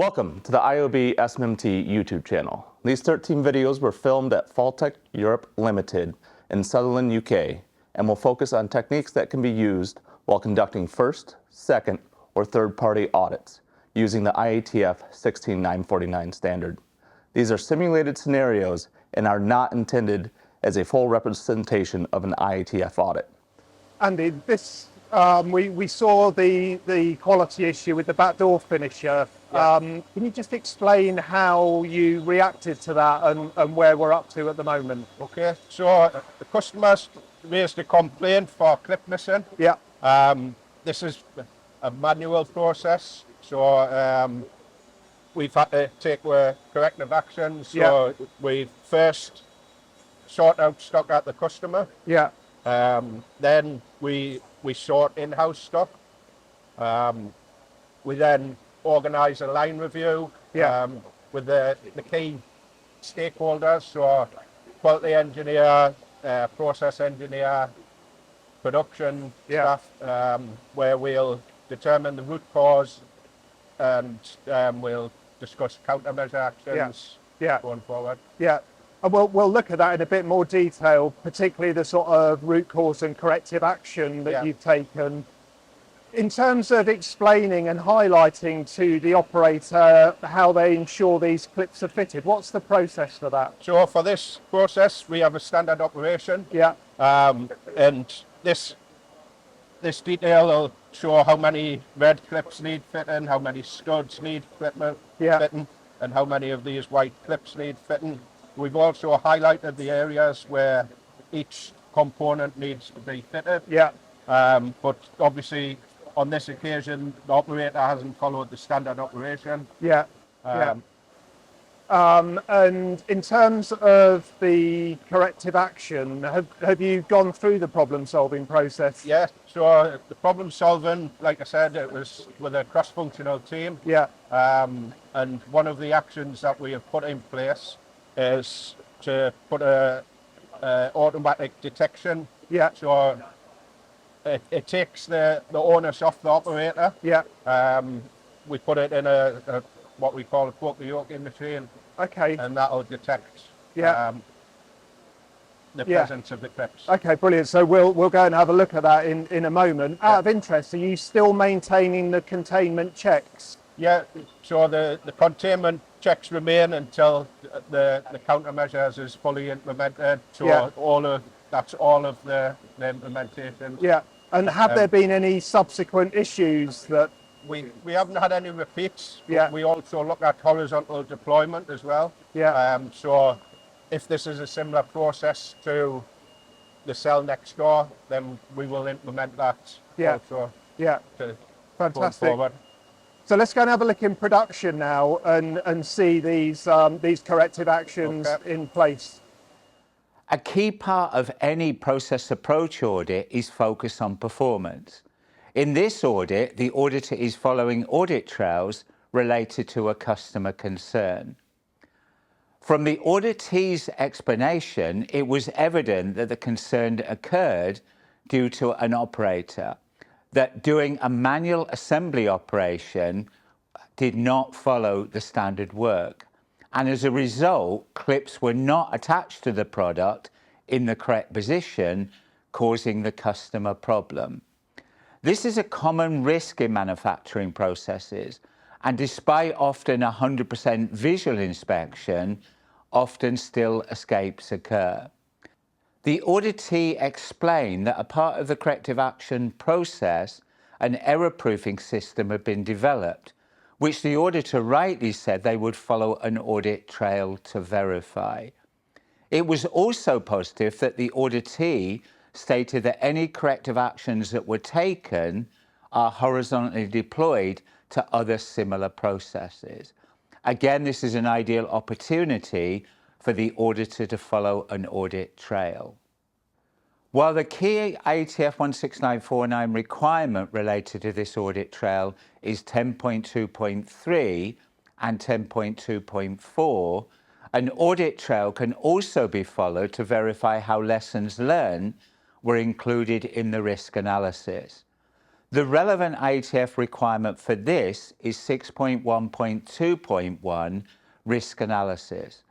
Welcome to the IAOB SMMT YouTube channel. These 13 videos were filmed at Faltec Europe Ltd in Sutherland, UK, and will focus on techniques that can be used while conducting first, second, or third-party audits using the IATF 16949 standard. These are simulated scenarios and are not intended as a full representation of an IATF audit. Andy, this we saw the quality issue with the back door finisher. Yeah. Can you just explain how you reacted to that and where we're up to at the moment? Okay, so the customers raised a complaint for clip missing. Yeah. This is a manual process, so we've had to take corrective action. So we first sort out stock at the customer. Yeah. Then we sort in-house stock. We then organise a line review with the key stakeholders, so quality engineer, process engineer, production staff, where we'll determine the root cause and we'll discuss countermeasure actions going forward. Yeah. And we'll look at that in a bit more detail, particularly the sort of root cause and corrective action that you've taken. In terms of explaining and highlighting to the operator how they ensure these clips are fitted, what's the process for that? So for this process, we have a standard operation. Yeah. And this detail will show how many red clips need fitting, how many studs need fitting, and how many of these white clips need fitting. We've also highlighted the areas where each component needs to be fitted. Yeah. But obviously, on this occasion, the operator hasn't followed the standard operation. Yeah. And in terms of the corrective action, have you gone through the problem-solving process? Yeah. So the problem-solving, like I said, it was with a cross-functional team. Yeah. And one of the actions that we have put in place is to put a automatic detection. Yeah. So it takes the onus off the operator. Yeah. We put it in a what we call a poke-the-yoke machine. Okay. And that'll detect Yeah. the presence of the clips. Okay, brilliant. So we'll go and have a look at that in a moment. Out of interest, are you still maintaining the containment checks? Yeah. So the containment checks remain until the countermeasures is fully implemented. So that's all of the implementation. Yeah. And have there been any subsequent issues that? We haven't had any repeats. Yeah. We also look at horizontal deployment as well. Yeah. So if this is a similar process to the cell next door, then we will implement that also. Yeah. Fantastic. Going forward. So let's go and have a look in production now and see these corrective actions in place. A key part of any process approach audit is focus on performance. In this audit, the auditor is following audit trails related to a customer concern. From the auditee's explanation, it was evident that the concern occurred due to an operator that doing a manual assembly operation did not follow the standard work. And as a result, clips were not attached to the product in the correct position, causing the customer problem. This is a common risk in manufacturing processes, and despite often 100% visual inspection, often still escapes occur. The auditee explained that a part of the corrective action process, an error-proofing system had been developed, which the auditor rightly said they would follow an audit trail to verify. It was also positive that the auditee stated that any corrective actions that were taken are horizontally deployed to other similar processes. Again, this is an ideal opportunity for the auditor to follow an audit trail. While the key IATF 16949 requirement related to this audit trail is 10.2.3 and 10.2.4, an audit trail can also be followed to verify how lessons learned were included in the risk analysis. The relevant IATF requirement for this is 6.1.2.1 risk analysis,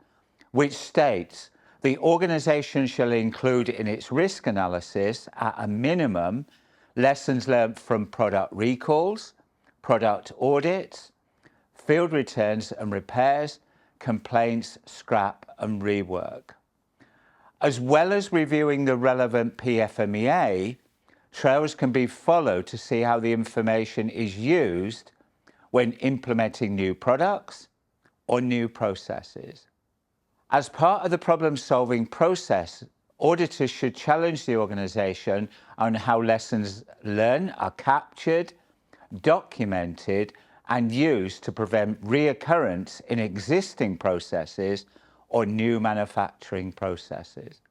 which states the organisation shall include in its risk analysis at a minimum lessons learned from product recalls, product audits, field returns and repairs, complaints, scrap and rework. As well as reviewing the relevant PFMEA, trails can be followed to see how the information is used when implementing new products or new processes. As part of the problem-solving process, auditors should challenge the organisation on how lessons learned are captured, documented and used to prevent reoccurrence in existing processes or new manufacturing processes.